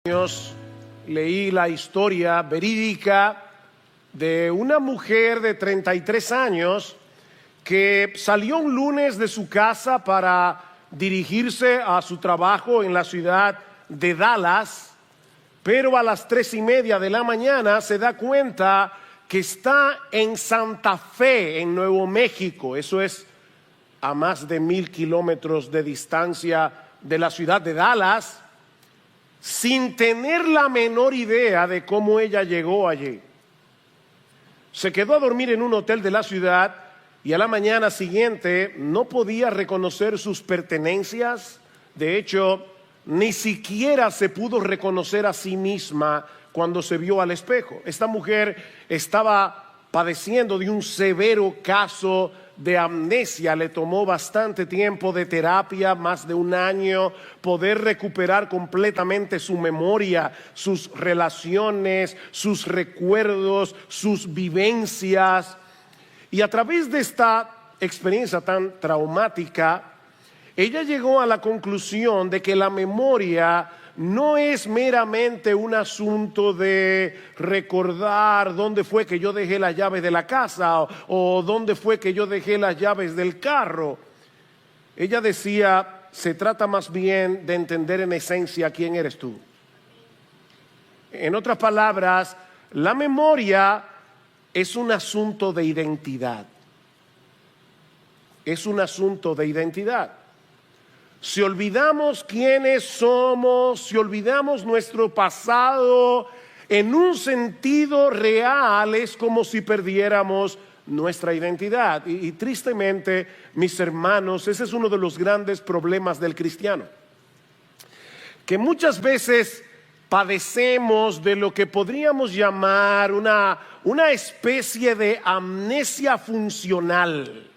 Años leí la historia verídica de una mujer de 33 años que salió un lunes de su casa para dirigirse a su trabajo en la ciudad de Dallas, pero a las 3:30 de la mañana se da cuenta que está en Santa Fe, en Nuevo México. Eso es a más de 1,000 kilómetros de distancia de la ciudad de Dallas, sin tener la menor idea de cómo ella llegó allí. Se quedó a dormir en un hotel de la ciudad y a la mañana siguiente no podía reconocer sus pertenencias. De hecho, ni siquiera se pudo reconocer a sí misma cuando se vio al espejo. Esta mujer estaba padeciendo de un severo caso de amnesia. Le tomó bastante tiempo de terapia, más de 1 año, poder recuperar completamente su memoria, sus relaciones, sus recuerdos, sus vivencias. Y a través de esta experiencia tan traumática, ella llegó a la conclusión de que la memoria no es meramente un asunto de recordar dónde fue que yo dejé las llaves de la casa o dónde fue que yo dejé las llaves del carro. Ella decía, se trata más bien de entender en esencia quién eres tú. En otras palabras, la memoria es un asunto de identidad. Es un asunto de identidad. Si olvidamos quiénes somos, si olvidamos nuestro pasado, en un sentido real es como si perdiéramos nuestra identidad. Y tristemente, mis hermanos, ese es uno de los grandes problemas del cristiano. Que muchas veces padecemos de lo que podríamos llamar una especie de amnesia funcional.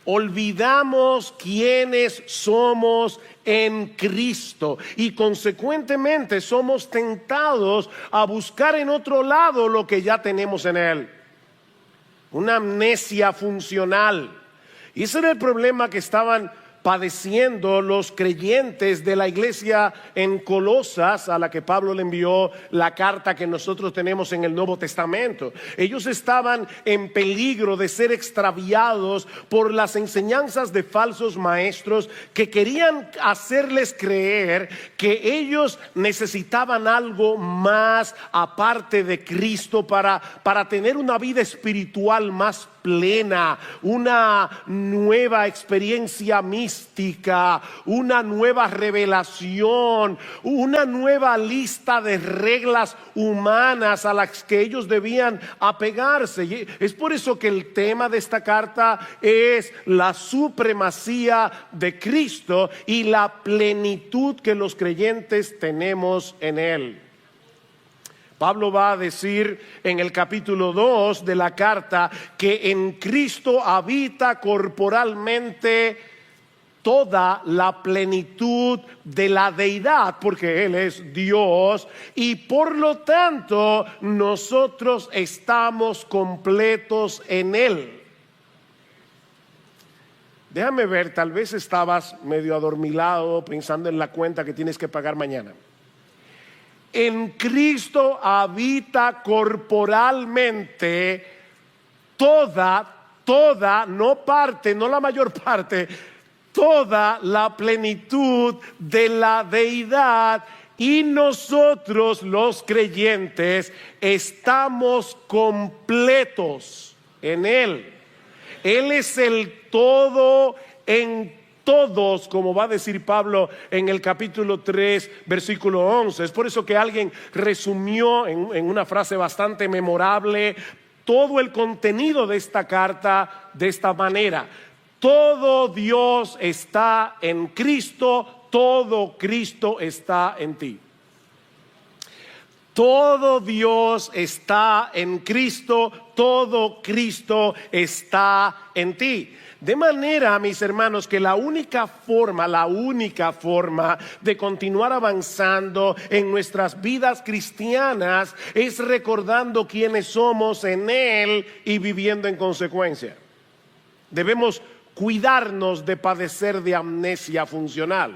Olvidamos quiénes somos en Cristo y consecuentemente somos tentados a buscar en otro lado lo que ya tenemos en Él. Una amnesia funcional. Y ese era el problema que estaban padeciendo los creyentes de la iglesia en Colosas, a la que Pablo le envió la carta que nosotros tenemos en el Nuevo Testamento. Ellos estaban en peligro de ser extraviados por las enseñanzas de falsos maestros que querían hacerles creer que ellos necesitaban algo más aparte de Cristo para tener una vida espiritual más plena, una nueva experiencia mística, una nueva revelación, una nueva lista de reglas humanas a las que ellos debían apegarse. Y es por eso que el tema de esta carta es la supremacía de Cristo y la plenitud que los creyentes tenemos en Él. Pablo va a decir en el capítulo 2 de la carta que en Cristo habita corporalmente toda la plenitud de la deidad, porque Él es Dios y por lo tanto nosotros estamos completos en Él. Déjame ver, tal vez estabas medio adormilado pensando en la cuenta que tienes que pagar mañana. En Cristo habita corporalmente toda, no parte, no la mayor parte, toda la plenitud de la deidad y nosotros los creyentes estamos completos en Él. Él es el todo en todos, como va a decir Pablo en el capítulo 3, versículo 11. Es por eso que alguien resumió en una frase bastante memorable todo el contenido de esta carta de esta manera: todo Dios está en Cristo, todo Cristo está en ti. Todo Dios está en Cristo, todo Cristo está en ti. De manera, mis hermanos, que la única forma de continuar avanzando en nuestras vidas cristianas es recordando quiénes somos en Él y viviendo en consecuencia. Debemos cuidarnos de padecer de amnesia funcional.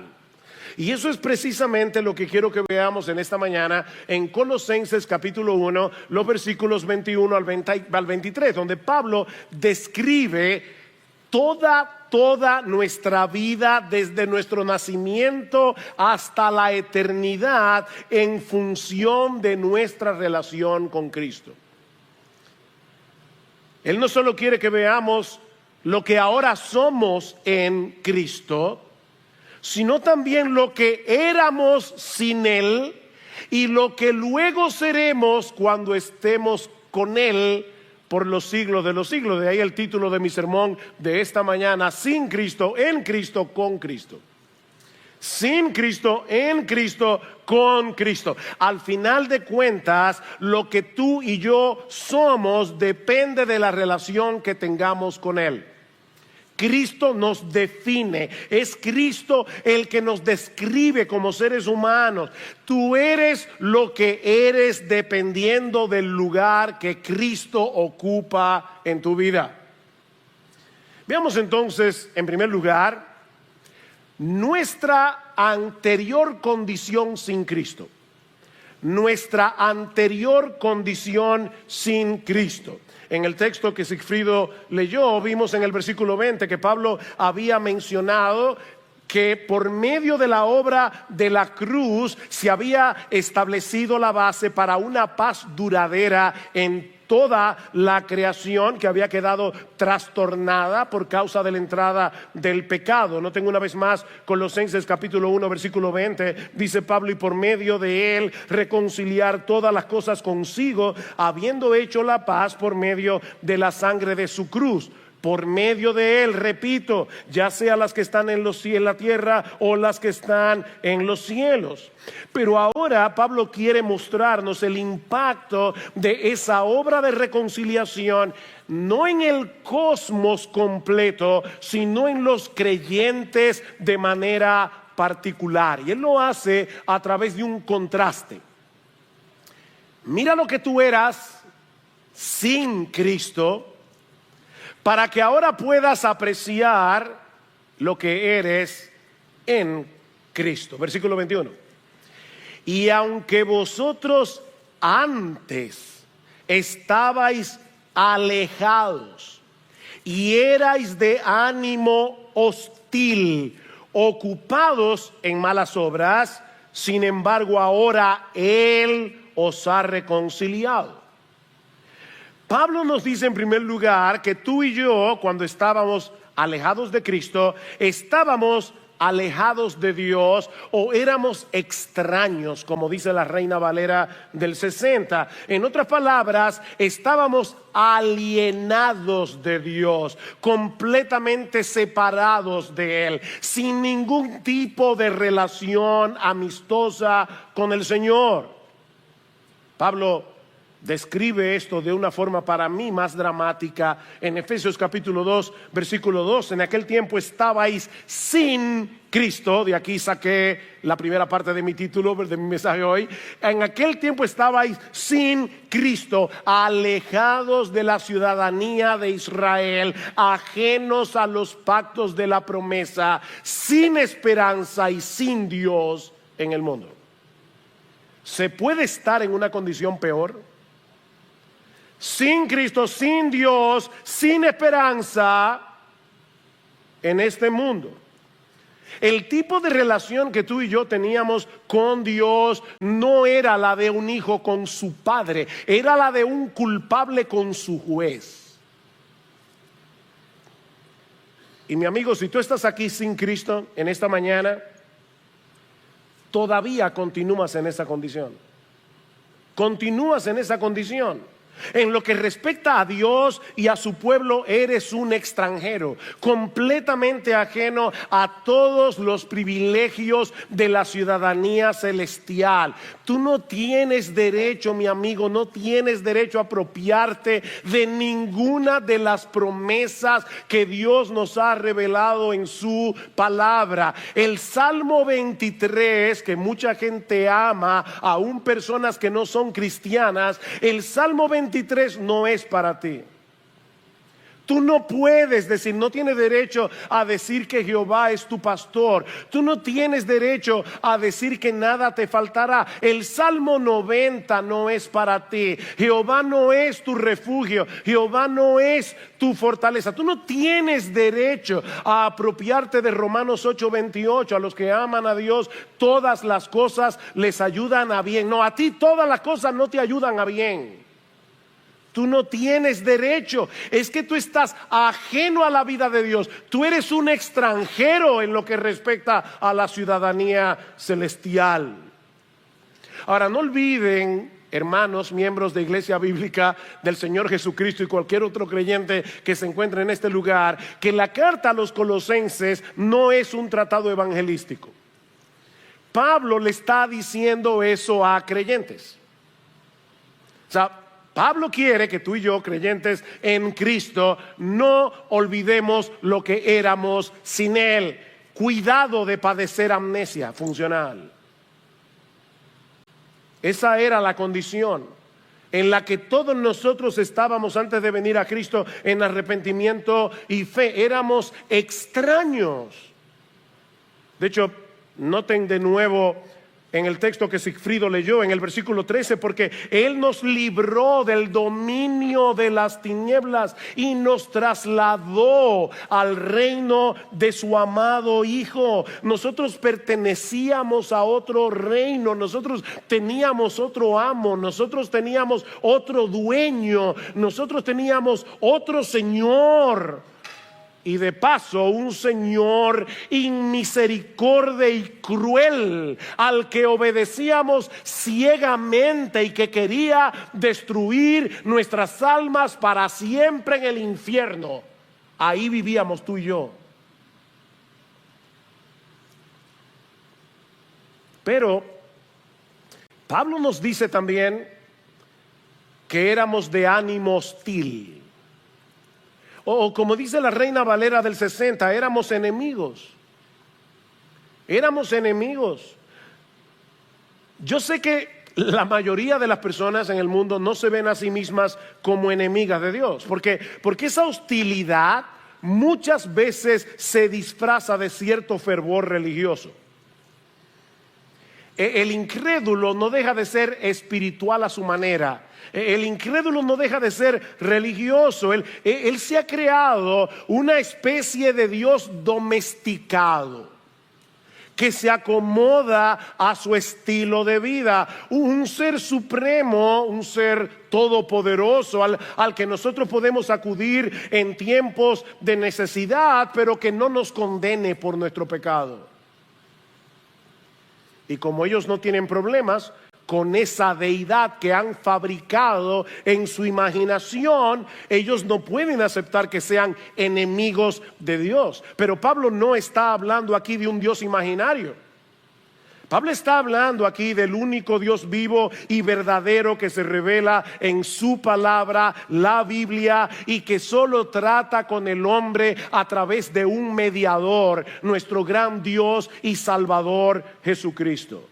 Y eso es precisamente lo que quiero que veamos en esta mañana en Colosenses capítulo 1, los versículos 21 al 23, donde Pablo describe toda nuestra vida desde nuestro nacimiento hasta la eternidad en función de nuestra relación con Cristo. Él no solo quiere que veamos lo que ahora somos en Cristo, sino también lo que éramos sin Él y lo que luego seremos cuando estemos con Él por los siglos de los siglos. De ahí el título de mi sermón de esta mañana: sin Cristo, en Cristo, con Cristo. Sin Cristo, en Cristo, con Cristo. Al final de cuentas, lo que tú y yo somos depende de la relación que tengamos con Él. Cristo nos define, es Cristo el que nos describe como seres humanos. Tú eres lo que eres dependiendo del lugar que Cristo ocupa en tu vida. Veamos entonces, en primer lugar, nuestra anterior condición sin Cristo. Nuestra anterior condición sin Cristo. En el texto que Sigfrido leyó, vimos en el versículo 20 que Pablo había mencionado que por medio de la obra de la cruz se había establecido la base para una paz duradera en toda la creación que había quedado trastornada por causa de la entrada del pecado. Noten una vez más Colosenses capítulo 1 versículo 20, dice Pablo: y por medio de él reconciliar todas las cosas consigo, habiendo hecho la paz por medio de la sangre de su cruz. Por medio de él, repito, ya sea las que están en la tierra o las que están en los cielos. Pero ahora Pablo quiere mostrarnos el impacto de esa obra de reconciliación, no en el cosmos completo, sino en los creyentes de manera particular. Y él lo hace a través de un contraste. Mira lo que tú eras sin Cristo, para que ahora puedas apreciar lo que eres en Cristo. Versículo 21. Y aunque vosotros antes estabais alejados y erais de ánimo hostil, ocupados en malas obras, sin embargo ahora Él os ha reconciliado. Pablo nos dice en primer lugar que tú y yo, cuando estábamos alejados de Cristo, estábamos alejados de Dios o éramos extraños, como dice la Reina Valera del 60. En otras palabras, estábamos alienados de Dios, completamente separados de Él, sin ningún tipo de relación amistosa con el Señor. Pablo describe esto de una forma para mí más dramática en Efesios capítulo 2 versículo 2. En aquel tiempo estabais sin Cristo. De aquí saqué la primera parte de mi título, de mi mensaje hoy. En aquel tiempo estabais sin Cristo, alejados de la ciudadanía de Israel, ajenos a los pactos de la promesa, sin esperanza y sin Dios en el mundo. ¿Se puede estar en una condición peor? Sin Cristo, sin Dios, sin esperanza en este mundo. El tipo de relación que tú y yo teníamos con Dios no era la de un hijo con su padre, era la de un culpable con su juez. Y mi amigo, si tú estás aquí sin Cristo en esta mañana, todavía continúas en esa condición. Continúas en esa condición. En lo que respecta a Dios y a su pueblo, eres un extranjero, completamente ajeno a todos los privilegios de la ciudadanía celestial. Tú no tienes derecho, mi amigo, no tienes derecho a apropiarte de ninguna de las promesas que Dios nos ha revelado en su palabra. El Salmo 23, que mucha gente ama, aún personas que no son cristianas, el Salmo 23 no es para ti. Tú no puedes decir, no tienes derecho a decir que Jehová es tu pastor. Tú no tienes derecho a decir que nada te faltará. El Salmo 90 no es para ti. Jehová no es tu refugio. Jehová no es tu fortaleza. Tú no tienes derecho a apropiarte de Romanos 8:28. A los que aman a Dios, todas las cosas les ayudan a bien. No, a ti todas las cosas no te ayudan a bien. Tú no tienes derecho. Es que tú estás ajeno a la vida de Dios. Tú eres un extranjero en lo que respecta a la ciudadanía celestial. Ahora, no olviden, hermanos, miembros de Iglesia Bíblica del Señor Jesucristo y cualquier otro creyente que se encuentre en este lugar, que la carta a los Colosenses no es un tratado evangelístico. Pablo le está diciendo eso a creyentes. O sea, Pablo quiere que tú y yo, creyentes en Cristo, no olvidemos lo que éramos sin Él. Cuidado de padecer amnesia funcional. Esa era la condición en la que todos nosotros estábamos antes de venir a Cristo en arrepentimiento y fe. Éramos extraños. De hecho, noten de nuevo en el texto que Sigfrido leyó, en el versículo 13, porque Él nos libró del dominio de las tinieblas y nos trasladó al reino de su amado Hijo. Nosotros pertenecíamos a otro reino, nosotros teníamos otro amo, nosotros teníamos otro dueño, nosotros teníamos otro Señor. Y de paso, un Señor inmisericordia y cruel, al que obedecíamos ciegamente y que quería destruir nuestras almas para siempre en el infierno. Ahí vivíamos tú y yo. Pero Pablo nos dice también que éramos de ánimo hostil. O como dice la Reina Valera del 60, éramos enemigos. Éramos enemigos. Yo sé que la mayoría de las personas en el mundo no se ven a sí mismas como enemigas de Dios. Porque esa hostilidad muchas veces se disfraza de cierto fervor religioso. El incrédulo no deja de ser espiritual a su manera. El incrédulo no deja de ser religioso. Él se ha creado una especie de Dios domesticado que se acomoda a su estilo de vida. Un ser supremo, un ser todopoderoso al que nosotros podemos acudir en tiempos de necesidad, pero que no nos condene por nuestro pecado. Y como ellos no tienen problemas con esa deidad que han fabricado en su imaginación, ellos no pueden aceptar que sean enemigos de Dios. Pero Pablo no está hablando aquí de un Dios imaginario. Pablo está hablando aquí del único Dios vivo y verdadero que se revela en su palabra, la Biblia, y que solo trata con el hombre a través de un mediador, nuestro gran Dios y Salvador Jesucristo.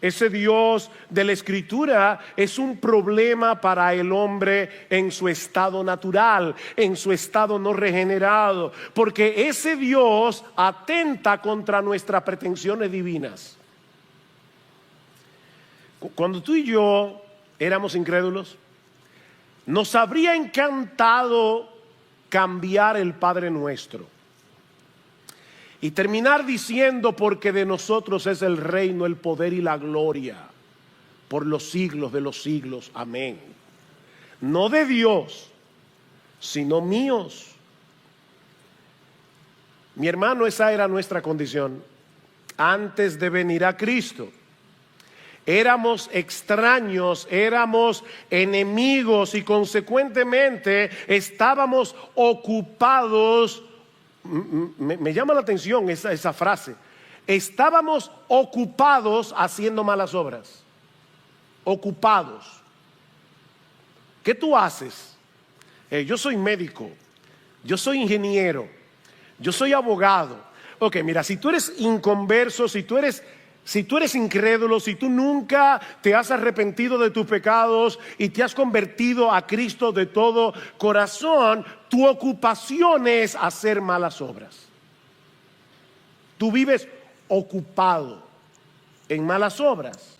Ese Dios de la Escritura es un problema para el hombre en su estado natural, en su estado no regenerado, porque ese Dios atenta contra nuestras pretensiones divinas. Cuando tú y yo éramos incrédulos, nos habría encantado cambiar el Padre Nuestro y terminar diciendo: porque de nosotros es el reino, el poder y la gloria por los siglos de los siglos. Amén. No de Dios, sino míos. Mi hermano, esa era nuestra condición antes de venir a Cristo. Éramos extraños, éramos enemigos y consecuentemente estábamos ocupados. Me llama la atención esa frase. Estábamos ocupados haciendo malas obras. Ocupados. ¿Qué tú haces? Yo soy médico, yo soy ingeniero, yo soy abogado. Ok, mira, si tú eres inconverso, si tú eres Si tú eres incrédulo, si tú nunca te has arrepentido de tus pecados y te has convertido a Cristo de todo corazón, tu ocupación es hacer malas obras. Tú vives ocupado en malas obras.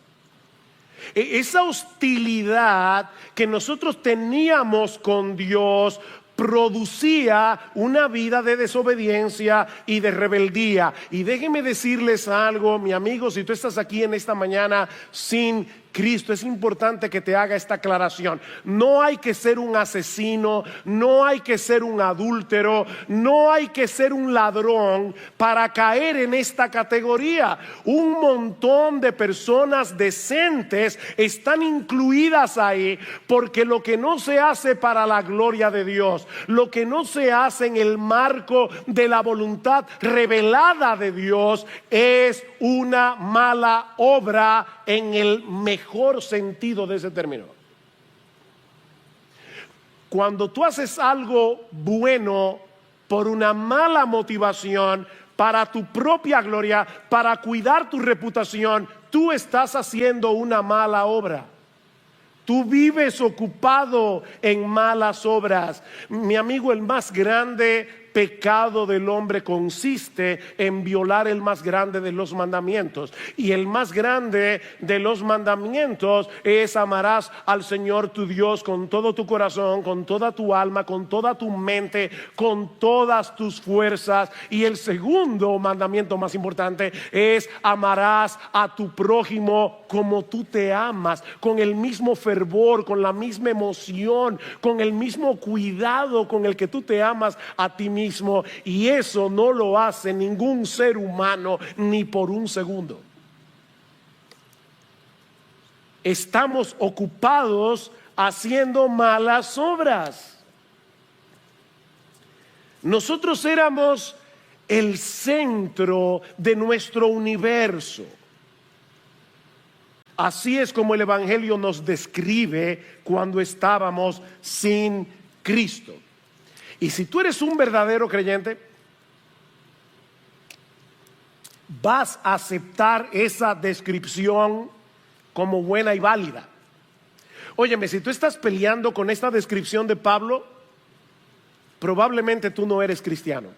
Esa hostilidad que nosotros teníamos con Dios producía una vida de desobediencia y de rebeldía. Y déjenme decirles algo, mi amigo, si tú estás aquí en esta mañana sin Cristo, es importante que te haga esta aclaración. No hay que ser un asesino, no hay que ser un adúltero, no hay que ser un ladrón para caer en esta categoría. Un montón de personas decentes están incluidas ahí, porque lo que no se hace para la gloria de Dios, lo que no se hace en el marco de la voluntad revelada de Dios, es una mala obra en el mejor sentido de ese término. Cuando tú haces algo bueno por una mala motivación, para tu propia gloria, para cuidar tu reputación, tú estás haciendo una mala obra. Tú vives ocupado en malas obras. Mi amigo, el más grande pecado del hombre consiste en violar el más grande de los mandamientos. Y el más grande de los mandamientos es: amarás al Señor tu Dios con todo tu corazón, con toda tu alma, con toda tu mente, con todas tus fuerzas. Y el segundo mandamiento más importante es: amarás a tu prójimo como tú te amas, con el mismo fervor, con la misma emoción, con el mismo cuidado con el que tú te amas a ti mismo. Y eso no lo hace ningún ser humano ni por un segundo. Estamos ocupados haciendo malas obras. Nosotros éramos el centro de nuestro universo. Así es como el Evangelio nos describe cuando estábamos sin Cristo. Y si tú eres un verdadero creyente, vas a aceptar esa descripción como buena y válida. Óyeme, si tú estás peleando con esta descripción de Pablo, probablemente tú no eres cristiano.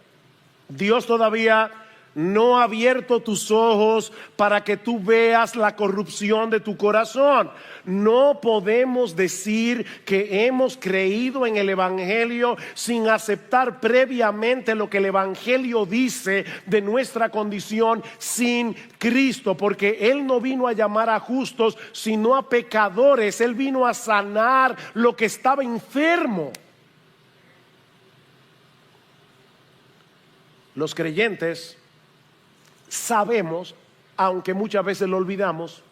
Dios todavía no ha abierto tus ojos para que tú veas la corrupción de tu corazón. No podemos decir que hemos creído en el Evangelio sin aceptar previamente lo que el Evangelio dice de nuestra condición sin Cristo, porque Él no vino a llamar a justos sino a pecadores. Él vino a sanar lo que estaba enfermo. Los creyentes sabemos, aunque muchas veces lo olvidamos,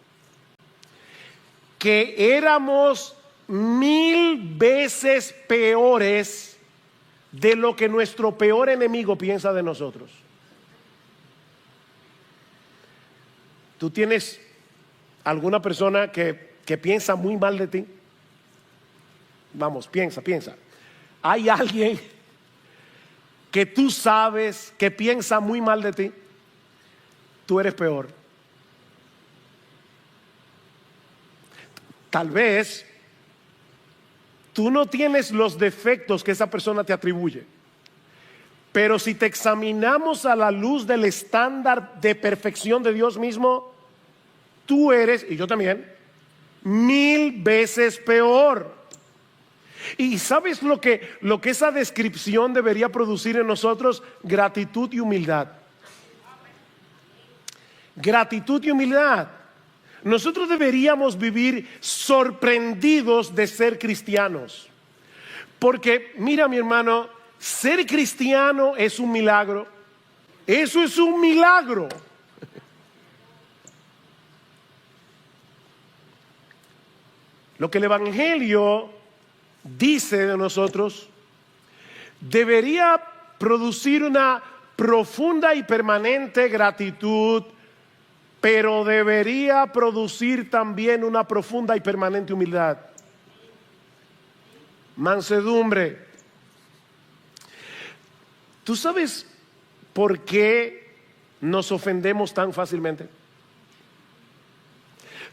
que éramos 1000 veces peores de lo que nuestro peor enemigo piensa de nosotros. ¿Tú tienes alguna persona que piensa muy mal de ti? Vamos, piensa. ¿Hay alguien que tú sabes que piensa muy mal de ti? Tú eres peor. Tal vez tú no tienes los defectos que esa persona te atribuye, pero si te examinamos a la luz del estándar de perfección de Dios mismo, tú eres, y yo también, 1000 veces peor. ¿Y sabes lo que esa descripción debería producir en nosotros? Gratitud y humildad. Gratitud y humildad. Nosotros deberíamos vivir sorprendidos de ser cristianos, porque mira, mi hermano, ser cristiano es un milagro. Eso es un milagro. Lo que el Evangelio dice de nosotros debería producir una profunda y permanente gratitud, pero debería producir también una profunda y permanente humildad, mansedumbre. ¿Tú sabes por qué nos ofendemos tan fácilmente?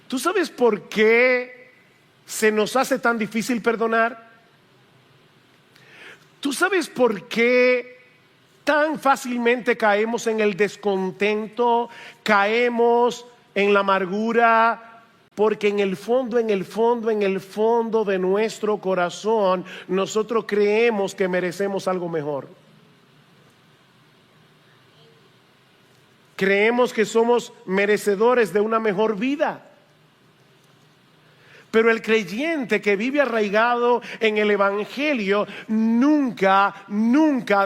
¿Tú sabes por qué se nos hace tan difícil perdonar? ¿Tú sabes por qué tan fácilmente caemos en el descontento, caemos en la amargura? Porque en el fondo de nuestro corazón, nosotros creemos que merecemos algo mejor. Creemos que somos merecedores de una mejor vida. Pero el creyente que vive arraigado en el Evangelio nunca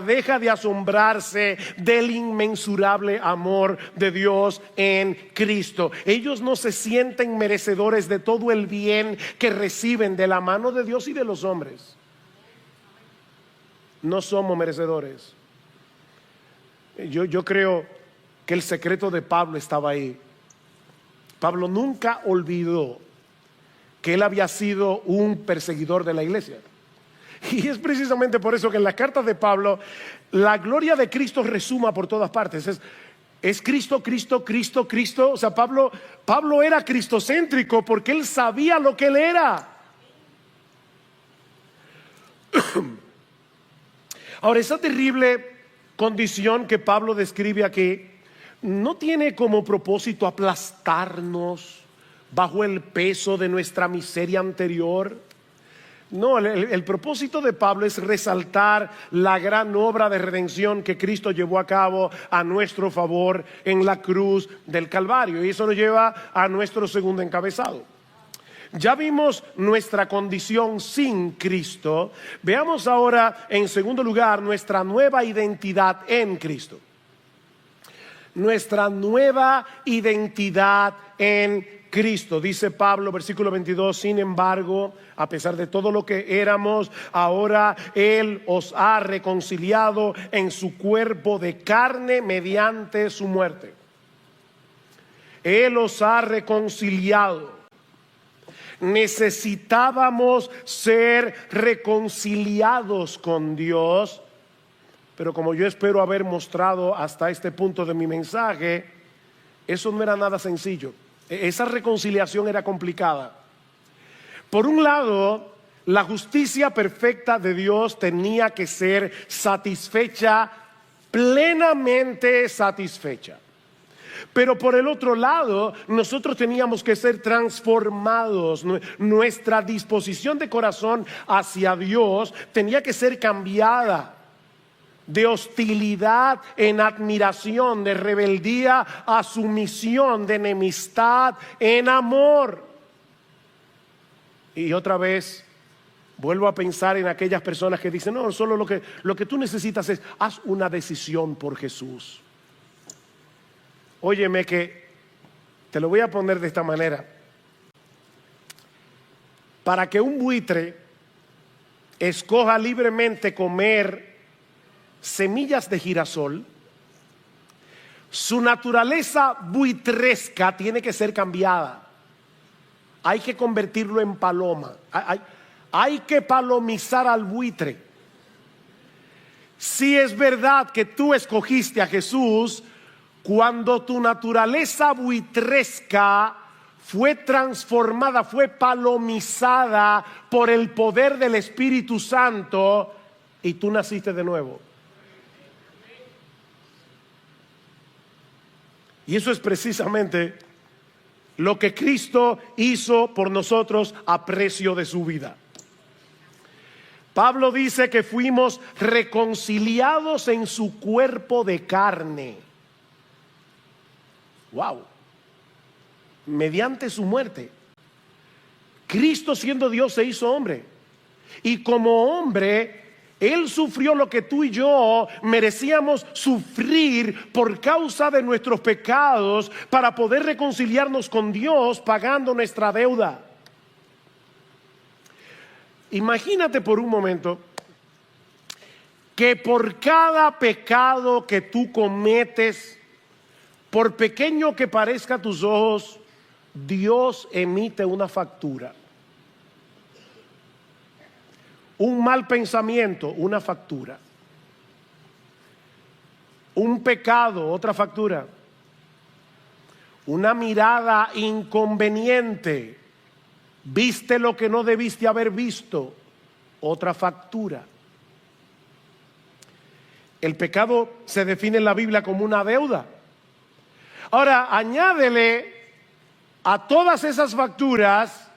deja de asombrarse del inmensurable amor de Dios en Cristo. Ellos no se sienten merecedores de todo el bien que reciben de la mano de Dios y de los hombres. No somos merecedores. Yo creo que el secreto de Pablo estaba ahí. Pablo nunca olvidó que él había sido un perseguidor de la iglesia. Y es precisamente por eso que en las cartas de Pablo la gloria de Cristo resuma por todas partes. Es Cristo, Cristo, Cristo, Cristo. O sea, Pablo era cristocéntrico porque él sabía lo que él era. Ahora, esa terrible condición que Pablo describe aquí no tiene como propósito aplastarnos bajo el peso de nuestra miseria anterior. No, el propósito de Pablo es resaltar la gran obra de redención que Cristo llevó a cabo a nuestro favor en la cruz del Calvario. Y eso nos lleva a nuestro segundo encabezado. Ya vimos nuestra condición sin Cristo. Veamos ahora, en segundo lugar, nuestra nueva identidad en Cristo. Nuestra nueva identidad en Cristo. Dice Pablo, versículo 22, sin embargo, a pesar de todo lo que éramos, ahora Él os ha reconciliado en su cuerpo de carne mediante su muerte. Él os ha reconciliado. Necesitábamos ser reconciliados con Dios, pero como yo espero haber mostrado hasta este punto de mi mensaje, eso no era nada sencillo. Esa reconciliación era complicada. Por un lado, la justicia perfecta de Dios tenía que ser satisfecha, plenamente satisfecha. Pero por el otro lado, nosotros teníamos que ser transformados. Nuestra disposición de corazón hacia Dios tenía que ser cambiada. De hostilidad en admiración, de rebeldía a sumisión, de enemistad en amor. Y otra vez vuelvo a pensar en aquellas personas que dicen, no, solo lo que tú necesitas es, haz una decisión por Jesús. Óyeme que te lo voy a poner de esta manera. Para que un buitre escoja libremente comer semillas de girasol, su naturaleza buitresca tiene que ser cambiada. Hay que convertirlo en paloma. Hay que palomizar al buitre. Si es verdad que tú escogiste a Jesús, cuando tu naturaleza buitresca fue transformada, fue palomizada por el poder del Espíritu Santo, y tú naciste de nuevo. Y eso es precisamente lo que Cristo hizo por nosotros a precio de su vida. Pablo dice que fuimos reconciliados en su cuerpo de carne. Wow. Mediante su muerte. Cristo, siendo Dios, se hizo hombre. Y como hombre, Él sufrió lo que tú y yo merecíamos sufrir por causa de nuestros pecados, para poder reconciliarnos con Dios pagando nuestra deuda. Imagínate por un momento que por cada pecado que tú cometes, por pequeño que parezca a tus ojos, Dios emite una factura. Un mal pensamiento, una factura. Un pecado, otra factura. una mirada inconveniente, viste lo que no debiste haber visto, otra factura. El pecado se define en la Biblia como una deuda. Ahora, añádele a todas esas facturas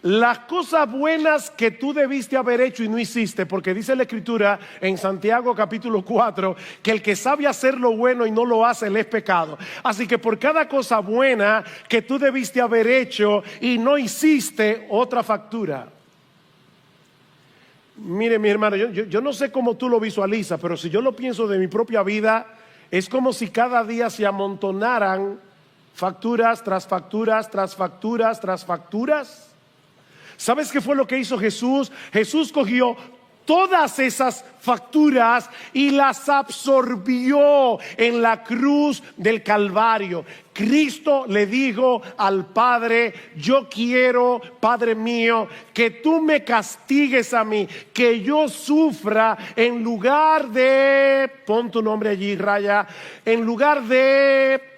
las cosas buenas que tú debiste haber hecho y no hiciste, porque dice la Escritura en Santiago capítulo 4 que el que sabe hacer lo bueno y no lo hace le es pecado. Así que por cada cosa buena que tú debiste haber hecho y no hiciste, otra factura. Mire, mi hermano, yo no sé cómo tú lo visualizas, pero si yo lo pienso de mi propia vida, es como si cada día se amontonaran facturas tras facturas, tras facturas, tras facturas. ¿Sabes qué fue lo que hizo Jesús? Jesús cogió todas esas facturas y las absorbió en la cruz del Calvario. Cristo le dijo al Padre: yo quiero, Padre mío, que tú me castigues a mí, que yo sufra en lugar de, pon tu nombre allí, raya, en lugar de tú.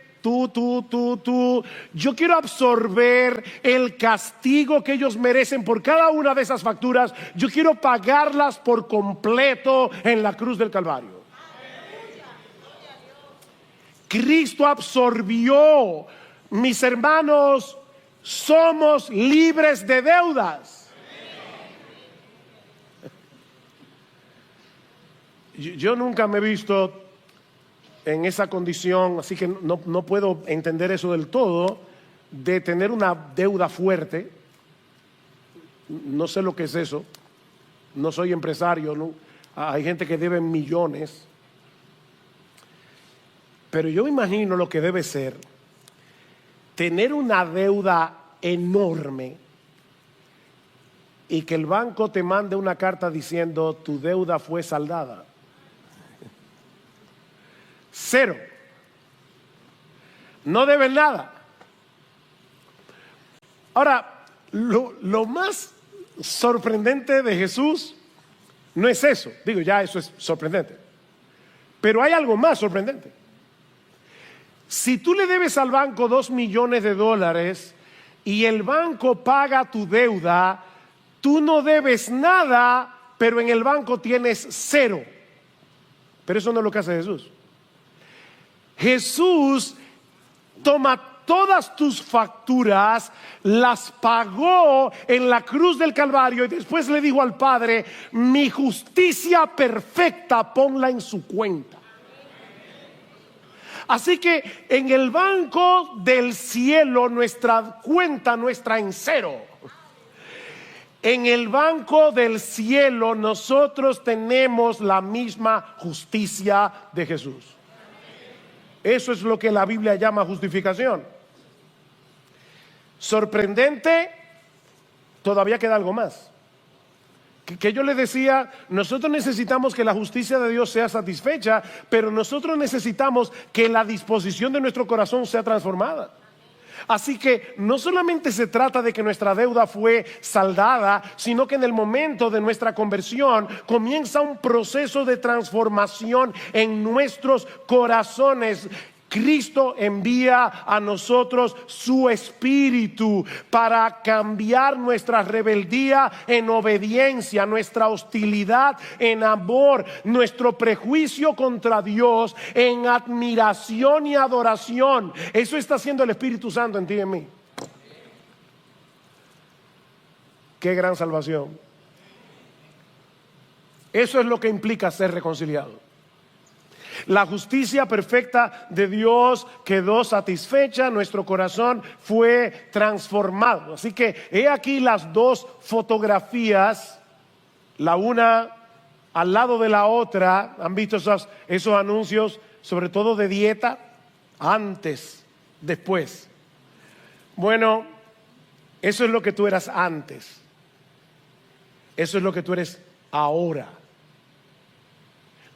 Yo quiero absorber el castigo que ellos merecen por cada una de esas facturas. Yo quiero pagarlas por completo en la cruz del Calvario. Cristo absorbió. Mis hermanos, somos libres de deudas. Yo nunca me he visto en esa condición, así que no puedo entender eso del todo, de tener una deuda fuerte. No sé lo que es eso. No soy empresario, ¿no? Hay gente que debe millones. Pero yo imagino lo que debe ser tener una deuda enorme y que el banco te mande una carta diciendo: tu deuda fue saldada. Cero. No debes nada. Ahora, lo más sorprendente de Jesús no es eso. Digo, ya eso es sorprendente. Pero hay algo más sorprendente. Si tú le debes al banco $2 millones y el banco paga tu deuda, tú no debes nada, pero en el banco tienes cero. Pero eso no es lo que hace Jesús. Jesús toma todas tus facturas, las pagó en la cruz del Calvario y después le dijo al Padre: mi justicia perfecta, ponla en su cuenta. Así que en el banco del cielo nuestra cuenta no está en cero. En el banco del cielo nosotros tenemos la misma justicia de Jesús. Eso es lo que la Biblia llama justificación. Sorprendente, todavía queda algo más. Que yo le decía, nosotros necesitamos que la justicia de Dios sea satisfecha, pero nosotros necesitamos que la disposición de nuestro corazón sea transformada. Así que no solamente se trata de que nuestra deuda fue saldada, sino que en el momento de nuestra conversión comienza un proceso de transformación en nuestros corazones. Cristo envía a nosotros su Espíritu para cambiar nuestra rebeldía en obediencia, nuestra hostilidad en amor, nuestro prejuicio contra Dios en admiración y adoración. Eso está haciendo el Espíritu Santo en ti y en mí. Qué gran salvación. Eso es lo que implica ser reconciliado. La justicia perfecta de Dios quedó satisfecha, nuestro corazón fue transformado. Así que he aquí las dos fotografías, la una al lado de la otra. ¿Han visto esos anuncios, sobre todo de dieta? Antes, después. Bueno, eso es lo que tú eras antes. Eso es lo que tú eres ahora.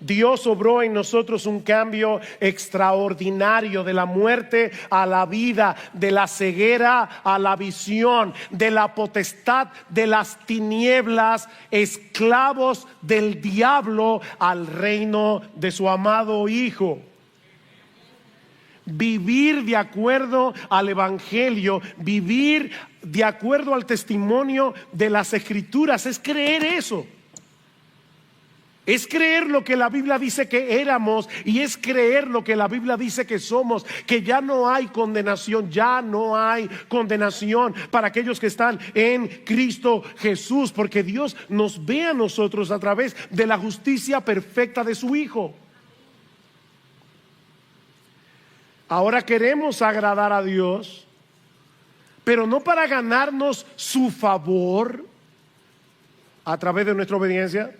Dios obró en nosotros un cambio extraordinario, de la muerte a la vida, de la ceguera a la visión, de la potestad de las tinieblas, esclavos del diablo, al reino de su amado Hijo. Vivir de acuerdo al Evangelio, vivir de acuerdo al testimonio de las Escrituras, es creer eso. Es creer lo que la Biblia dice que éramos y es creer lo que la Biblia dice que somos, que ya no hay condenación, ya no hay condenación para aquellos que están en Cristo Jesús, porque Dios nos ve a nosotros a través de la justicia perfecta de su Hijo. Ahora queremos agradar a Dios, pero no para ganarnos su favor a través de nuestra obediencia,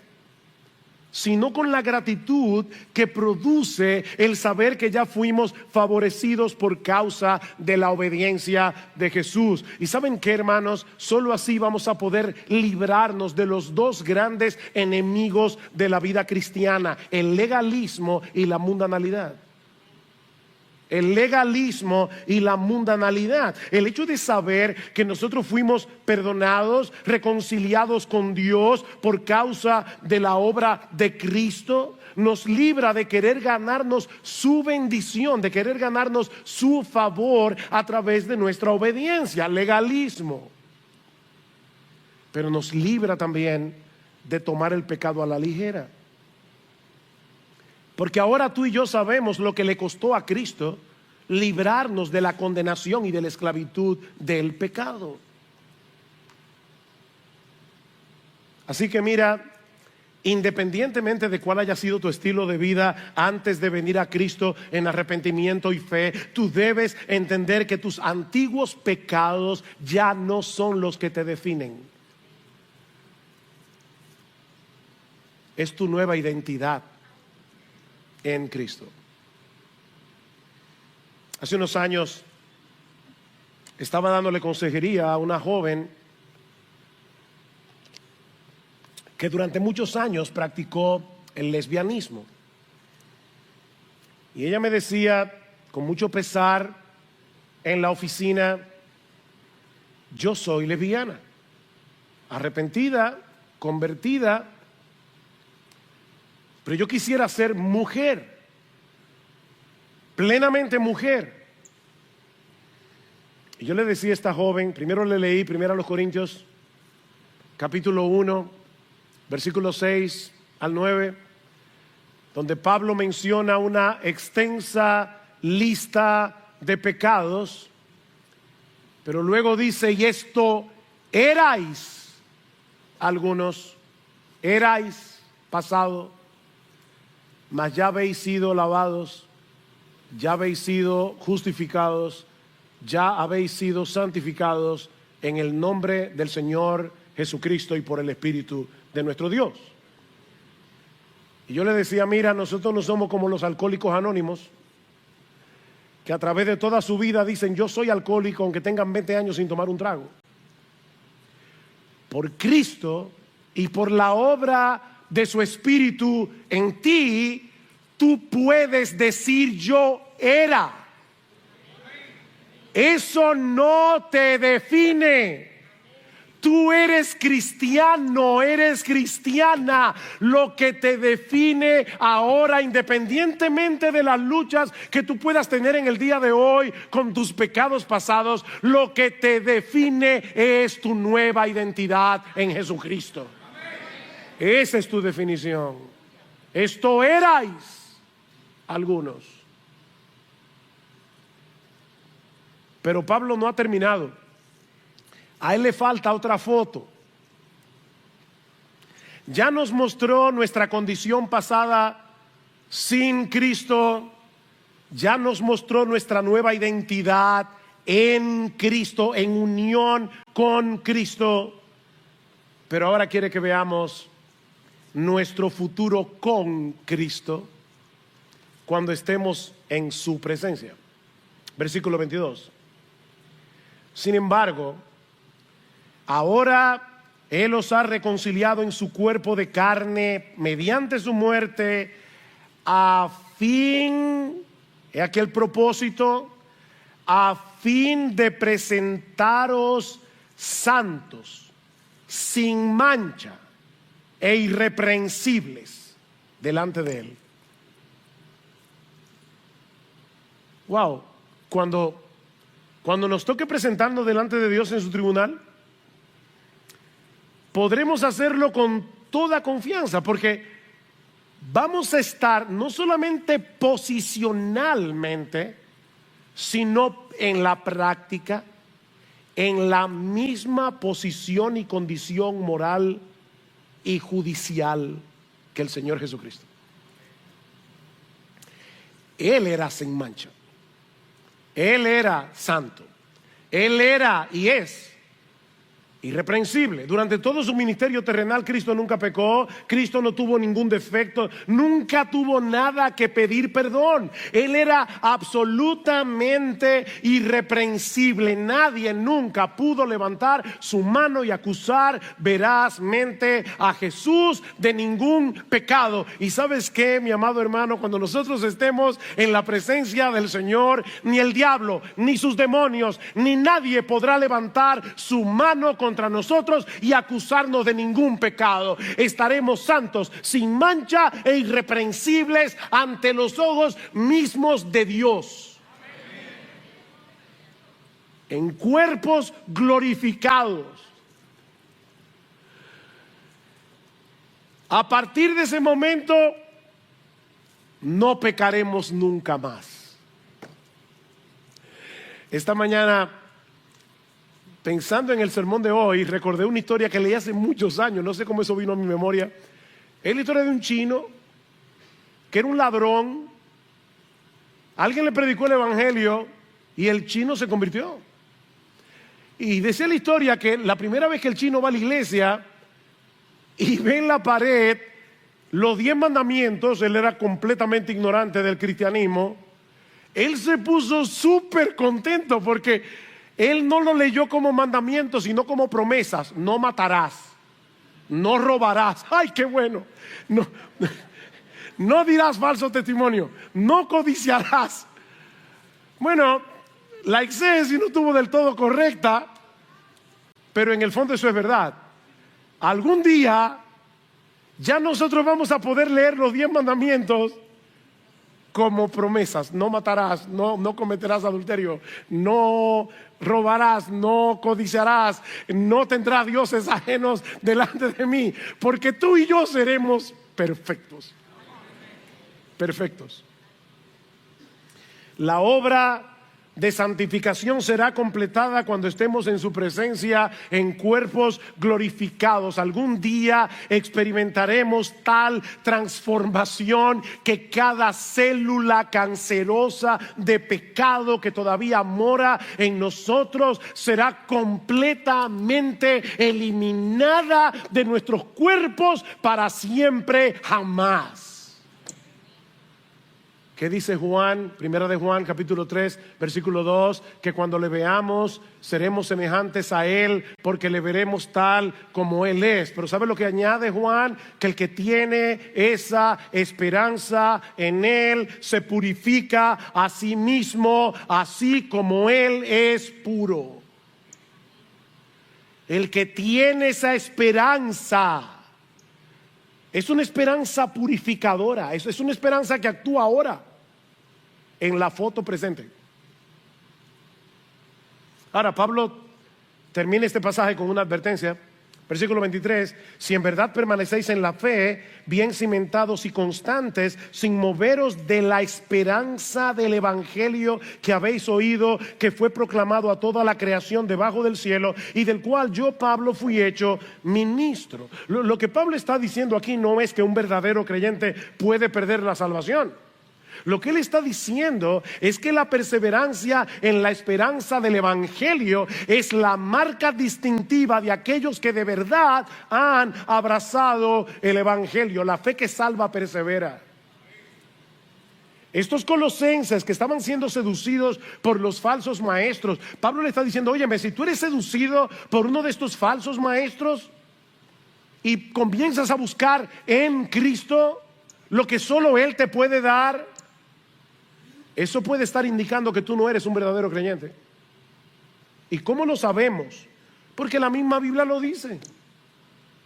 sino con la gratitud que produce el saber que ya fuimos favorecidos por causa de la obediencia de Jesús. Y ¿saben qué, hermanos? Solo así vamos a poder librarnos de los dos grandes enemigos de la vida cristiana: el legalismo y la mundanalidad. El legalismo y la mundanalidad. El hecho de saber que nosotros fuimos perdonados, reconciliados con Dios por causa de la obra de Cristo, nos libra de querer ganarnos su bendición, de querer ganarnos su favor a través de nuestra obediencia, legalismo. Pero nos libra también de tomar el pecado a la ligera. Porque ahora tú y yo sabemos lo que le costó a Cristo librarnos de la condenación y de la esclavitud del pecado. Así que mira, independientemente de cuál haya sido tu estilo de vida antes de venir a Cristo en arrepentimiento y fe, tú debes entender que tus antiguos pecados ya no son los que te definen. Es tu nueva identidad en Cristo. Hace unos años estaba dándole consejería a una joven que durante muchos años practicó el lesbianismo. Y ella me decía con mucho pesar en la oficina: yo soy lesbiana, arrepentida, convertida, pero yo quisiera ser mujer, plenamente mujer. Y yo le decía a esta joven, primero le leí 1 Corintios capítulo 1, versículos 6 al 9, donde Pablo menciona una extensa lista de pecados, pero luego dice: y esto erais algunos, erais pasado, mas ya habéis sido lavados, ya habéis sido justificados, ya habéis sido santificados en el nombre del Señor Jesucristo y por el Espíritu de nuestro Dios. Y yo le decía: mira, nosotros no somos como los alcohólicos anónimos, que a través de toda su vida dicen: yo soy alcohólico aunque tengan 20 años sin tomar un trago. Por Cristo y por la obra de su Espíritu en ti, tú puedes decir: yo era. Eso no te define. Tú eres cristiano, eres cristiana. Lo que te define ahora, independientemente de las luchas que tú puedas tener en el día de hoy con tus pecados pasados, lo que te define es tu nueva identidad en Jesucristo. Esa es tu definición. Esto erais algunos. Pero Pablo no ha terminado. A él le falta otra foto. Ya nos mostró nuestra condición pasada sin Cristo. Ya nos mostró nuestra nueva identidad en Cristo, en unión con Cristo. Pero ahora quiere que veamos nuestro futuro con Cristo cuando estemos en su presencia. Versículo 22. Sin embargo, ahora Él os ha reconciliado en su cuerpo de carne mediante su muerte, a fin, he aquí el propósito, a fin de presentaros santos, sin mancha e irreprensibles delante de Él. Wow, cuando nos toque presentarnos delante de Dios en su tribunal, podremos hacerlo con toda confianza, porque vamos a estar no solamente posicionalmente, sino en la práctica, en la misma posición y condición moral y judicial que el Señor Jesucristo. Él era sin mancha, Él era santo, Él era y es irreprensible. Durante todo su ministerio terrenal, Cristo nunca pecó, Cristo no tuvo ningún defecto, nunca tuvo nada que pedir perdón. Él era absolutamente irreprensible. Nadie nunca pudo levantar su mano y acusar verazmente a Jesús de ningún pecado. Y ¿sabes qué, mi amado hermano? Cuando nosotros estemos en la presencia del Señor, ni el diablo, ni sus demonios, ni nadie podrá levantar su mano contra nosotros y acusarnos de ningún pecado. Estaremos santos, sin mancha e irreprensibles ante los ojos mismos de Dios, en cuerpos glorificados. A partir de ese momento no pecaremos nunca más. Esta mañana, pensando en el sermón de hoy, recordé una historia que leí hace muchos años, no sé cómo eso vino a mi memoria. Es la historia de un chino que era un ladrón. Alguien le predicó el evangelio y el chino se convirtió. Y decía la historia que la primera vez que el chino va a la iglesia y ve en la pared los 10 mandamientos, él era completamente ignorante del cristianismo, él se puso súper contento porque él no lo leyó como mandamientos, sino como promesas. No matarás, no robarás. ¡Ay, qué bueno! No dirás falso testimonio, no codiciarás. Bueno, la exégesis no estuvo del todo correcta, pero en el fondo eso es verdad. Algún día ya nosotros vamos a poder leer los 10 mandamientos como promesas. No matarás, no cometerás adulterio, no robarás, no codiciarás, no tendrás dioses ajenos delante de mí, porque tú y yo seremos perfectos. Perfectos. La obra de santificación será completada cuando estemos en su presencia en cuerpos glorificados. Algún día experimentaremos tal transformación que cada célula cancerosa de pecado que todavía mora en nosotros será completamente eliminada de nuestros cuerpos para siempre, jamás. ¿Qué dice Juan? Primera de Juan, capítulo 3, versículo 2, que cuando le veamos seremos semejantes a Él, porque le veremos tal como Él es. Pero ¿sabe lo que añade Juan? Que el que tiene esa esperanza en Él se purifica a sí mismo, así como Él es puro. El que tiene esa esperanza es una esperanza purificadora, es una esperanza que actúa ahora en la foto presente. Ahora, Pablo termina este pasaje con una advertencia. Versículo 23, si en verdad permanecéis en la fe, bien cimentados y constantes, sin moveros de la esperanza del evangelio que habéis oído, que fue proclamado a toda la creación debajo del cielo, y del cual yo, Pablo, fui hecho ministro. Lo que Pablo está diciendo aquí no es que un verdadero creyente puede perder la salvación. Lo que él está diciendo es que la perseverancia en la esperanza del evangelio es la marca distintiva de aquellos que de verdad han abrazado el evangelio. La fe que salva persevera. Estos colosenses que estaban siendo seducidos por los falsos maestros, Pablo le está diciendo, óyeme, si tú eres seducido por uno de estos falsos maestros y comienzas a buscar en Cristo lo que solo Él te puede dar, eso puede estar indicando que tú no eres un verdadero creyente. ¿Y cómo lo sabemos? Porque la misma Biblia lo dice.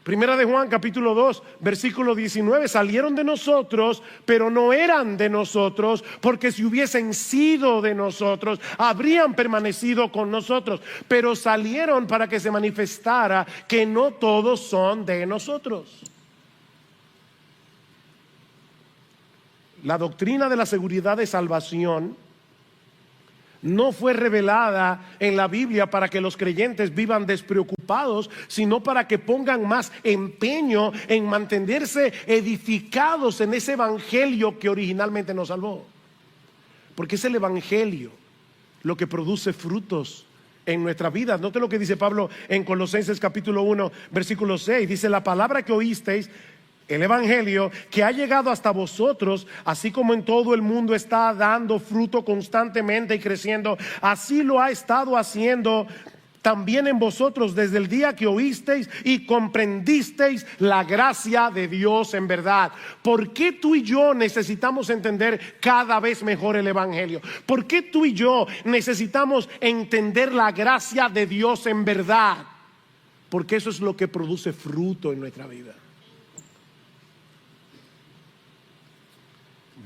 Primera de Juan capítulo 2 versículo 19, salieron de nosotros, pero no eran de nosotros, porque si hubiesen sido de nosotros, habrían permanecido con nosotros, pero salieron para que se manifestara que no todos son de nosotros. La doctrina de la seguridad de salvación no fue revelada en la Biblia para que los creyentes vivan despreocupados, sino para que pongan más empeño en mantenerse edificados en ese evangelio que originalmente nos salvó. Porque es el evangelio lo que produce frutos en nuestras vidas. Note lo que dice Pablo en Colosenses capítulo 1 versículo 6. Dice: la palabra que oísteis, el evangelio que ha llegado hasta vosotros, así como en todo el mundo está dando fruto constantemente y creciendo, así lo ha estado haciendo también en vosotros desde el día que oísteis y comprendisteis la gracia de Dios en verdad. ¿Por qué tú y yo necesitamos entender cada vez mejor el evangelio? ¿Por qué tú y yo necesitamos entender la gracia de Dios en verdad? Porque eso es lo que produce fruto en nuestra vida.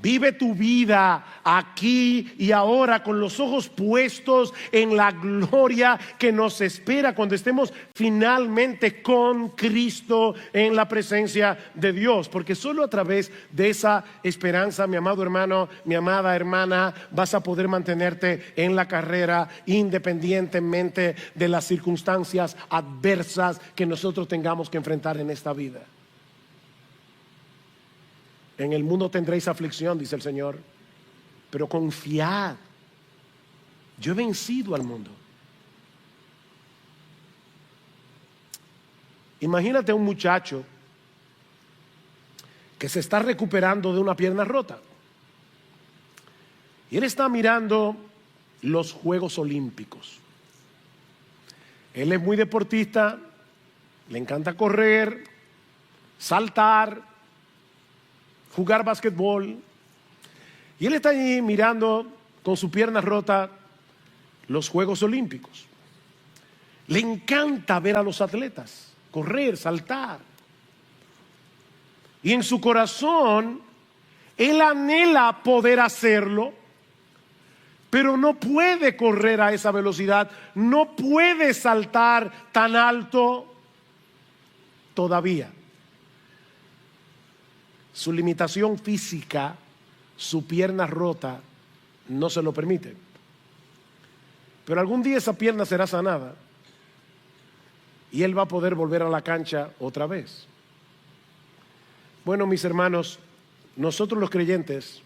Vive tu vida aquí y ahora con los ojos puestos en la gloria que nos espera cuando estemos finalmente con Cristo en la presencia de Dios. Porque solo a través de esa esperanza, mi amado hermano, mi amada hermana, vas a poder mantenerte en la carrera independientemente de las circunstancias adversas que nosotros tengamos que enfrentar en esta vida. En el mundo tendréis aflicción, dice el Señor, pero confiad, yo he vencido al mundo. Imagínate a un muchacho que se está recuperando de una pierna rota y él está mirando los Juegos Olímpicos. Él es muy deportista, le encanta correr, saltar, jugar basquetbol, y él está allí mirando con su pierna rota los Juegos Olímpicos. Le encanta ver a los atletas correr, saltar, y en su corazón él anhela poder hacerlo, pero no puede correr a esa velocidad, no puede saltar tan alto todavía. Su limitación física, su pierna rota, no se lo permite. Pero algún día esa pierna será sanada y él va a poder volver a la cancha otra vez. Bueno, mis hermanos, nosotros los creyentes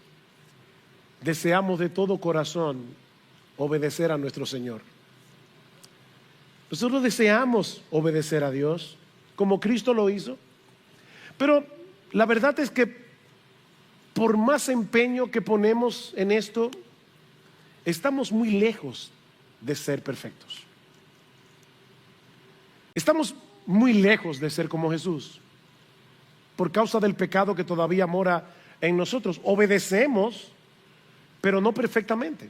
deseamos de todo corazón obedecer a nuestro Señor. Nosotros deseamos obedecer a Dios como Cristo lo hizo, pero la verdad es que por más empeño que ponemos en esto, estamos muy lejos de ser perfectos. Estamos muy lejos de ser como Jesús por causa del pecado que todavía mora en nosotros. Obedecemos, pero no perfectamente.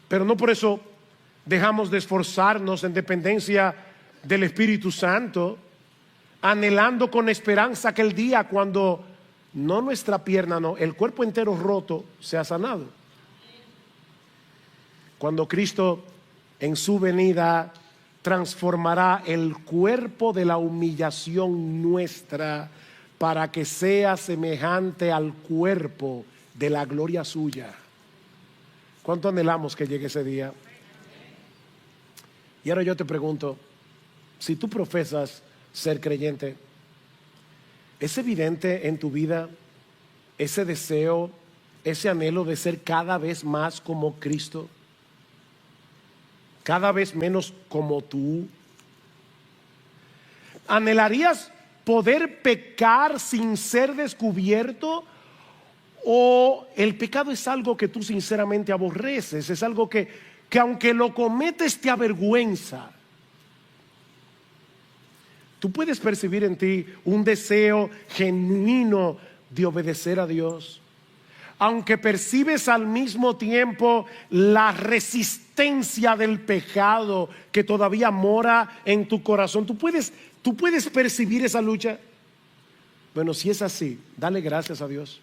Pero no por eso dejamos de esforzarnos en dependencia del Espíritu Santo, anhelando con esperanza aquel día cuando no nuestra pierna, no, el cuerpo entero roto sea sanado. Cuando Cristo en su venida transformará el cuerpo de la humillación nuestra para que sea semejante al cuerpo de la gloria suya. ¿Cuánto anhelamos que llegue ese día? Y ahora yo te pregunto, si tú profesas ser creyente, ¿es evidente en tu vida ese deseo, ese anhelo de ser cada vez más como Cristo? Cada vez menos como tú. ¿Anhelarías poder pecar sin ser descubierto? ¿O el pecado es algo que tú sinceramente aborreces? Es algo que aunque lo cometes te avergüenza. Tú puedes percibir en ti un deseo genuino de obedecer a Dios. aunque percibes al mismo tiempo la resistencia del pecado que todavía mora en tu corazón. ¿Tú puedes percibir esa lucha? Bueno, si es así, dale gracias a Dios.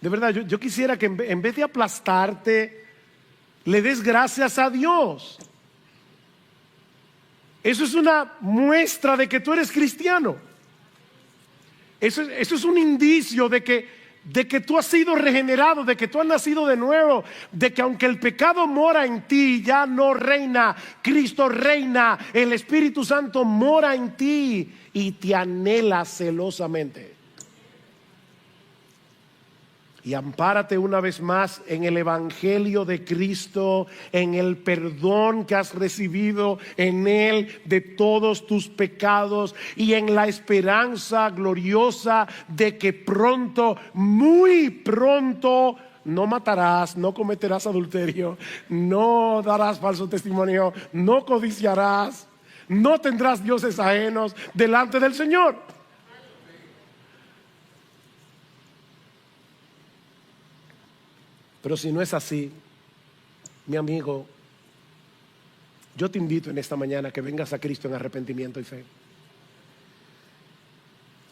De verdad, yo quisiera que en vez de aplastarte, le des gracias a Dios. Eso es una muestra de que tú eres cristiano. Eso es un indicio de que tú has sido regenerado, de que tú has nacido de nuevo, de que aunque el pecado mora en ti, ya no reina. Cristo reina, el Espíritu Santo mora en ti y te anhela celosamente. Y ampárate una vez más en el Evangelio de Cristo, en el perdón que has recibido en Él de todos tus pecados y en la esperanza gloriosa de que pronto, muy pronto, no matarás, no cometerás adulterio, no darás falso testimonio, no codiciarás, no tendrás dioses ajenos delante del Señor. Pero si no es así, mi amigo, yo te invito en esta mañana que vengas a Cristo en arrepentimiento y fe,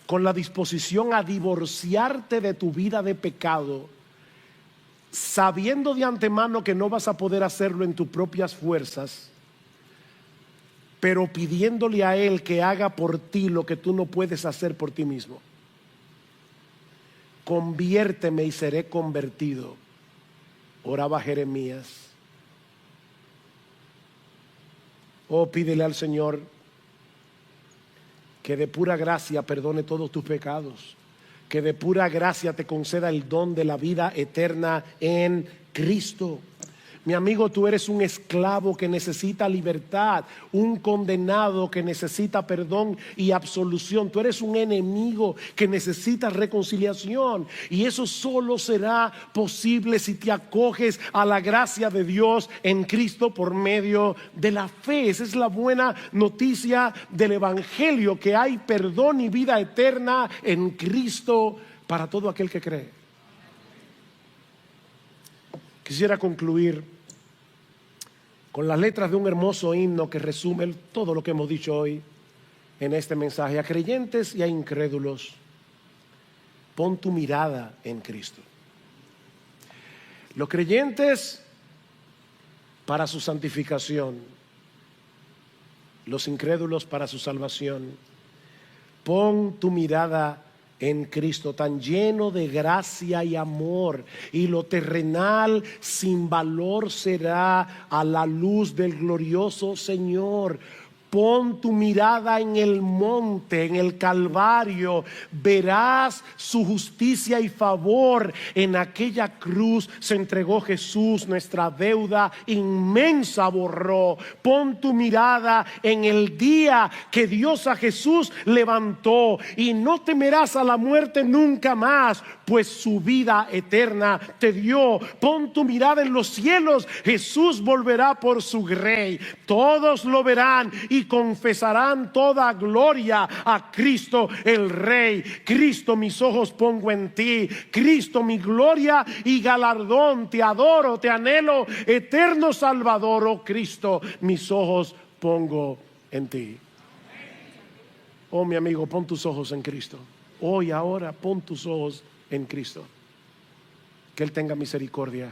con la disposición a divorciarte de tu vida de pecado, sabiendo de antemano que no vas a poder hacerlo en tus propias fuerzas, pero pidiéndole a Él que haga por ti lo que tú no puedes hacer por ti mismo. Conviérteme y seré convertido, oraba Jeremías. Oh, pídele al Señor que de pura gracia perdone todos tus pecados, que de pura gracia te conceda el don de la vida eterna en Cristo. Mi amigo, tú eres un esclavo que necesita libertad, un condenado que necesita perdón y absolución. Tú eres un enemigo que necesita reconciliación, y eso solo será posible si te acoges a la gracia de Dios en Cristo por medio de la fe. Esa es la buena noticia del Evangelio, que hay perdón y vida eterna en Cristo para todo aquel que cree. Quisiera concluir con las letras de un hermoso himno que resume todo lo que hemos dicho hoy en este mensaje. A creyentes y a incrédulos, pon tu mirada en Cristo. Los creyentes para su santificación, los incrédulos para su salvación. Pon tu mirada en Cristo, tan lleno de gracia y amor, y lo terrenal sin valor será a la luz del glorioso Señor. Pon tu mirada en el monte, en el Calvario. Verás su justicia y favor. En aquella cruz se entregó Jesús, nuestra deuda inmensa borró. Pon tu mirada en el día que Dios a Jesús levantó, y no temerás a la muerte nunca más, pues su vida eterna te dio. Pon tu mirada en los cielos. Jesús volverá por su Rey. Todos lo verán y confesarán toda gloria a Cristo el Rey. Cristo, mis ojos pongo en ti. Cristo, mi gloria y galardón. Te adoro, te anhelo, eterno Salvador. Oh Cristo, mis ojos pongo en ti. Oh, mi amigo, pon tus ojos en Cristo. Hoy, ahora, pon tus ojos en Cristo. Que Él tenga misericordia